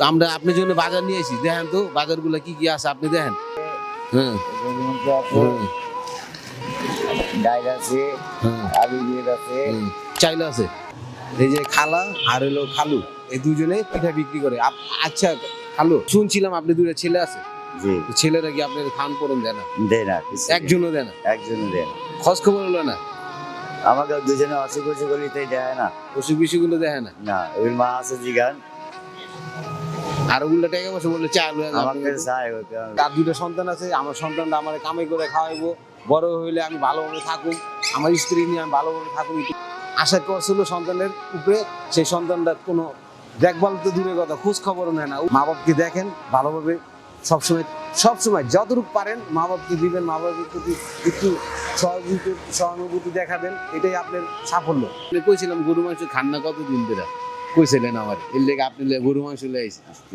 আমরা আপনার জন্য বাজার নিয়ে এসেছি, দেখেন তো বাজারগুলো কি কি আছে আপনি দেখেন। হ্যাঁ হ্যাঁ ডাইল আছে, হ্যাঁ আলু দিয়ে আছে, চাইলে আছে। এই যে খালা আর হলো খালু, এই দুজনে পিঠা বিক্রি করে। আচ্ছা খালু, শুনছিলাম আপনি দুটো ছেলে আছে, জি তো ছেলেরা কি আপনার খান পরন দেয় না? দেয় না কিছু, একজনও দেয় না? একজনও দেয় না। খোঁজ খবর হলো না? আমাকে দুজনে অসুখ অসুখ হলিতে দেয় না। অসুখ বিসুখগুলো দেখে না? না ওই মা আছে জিগান, আর ওগুলো টাকা পয়সা বললে চাল আমাকে চায়। তার দুটো সন্তান আছে, আমার সন্তানটা আমার কামাই করে খাওয়াইবো, বড় হইলে আমি ভালোভাবে থাকুক, আমার স্ত্রী নিয়ে আমি ভালোভাবে থাকুক, আশা করছিল সন্তানের উপরে। সেই সন্তানটা কোনো দেখভাল তো দূরের কথা, খোঁজ খবরও নেয় না। মা বাপকে দেখেন ভালোভাবে, সবসময় সবসময় যতটুকু পারেন মা বাপকে দিবেন, মা বাপের প্রতি একটু সহানুভূতি দেখাবেন, এটাই আপনার সাফল্য। কইছিলাম গরু মাংস খান না কতদিন ধরে, কইছিলেন আমার, এর লেগে আপনি গরু মাংস লেগে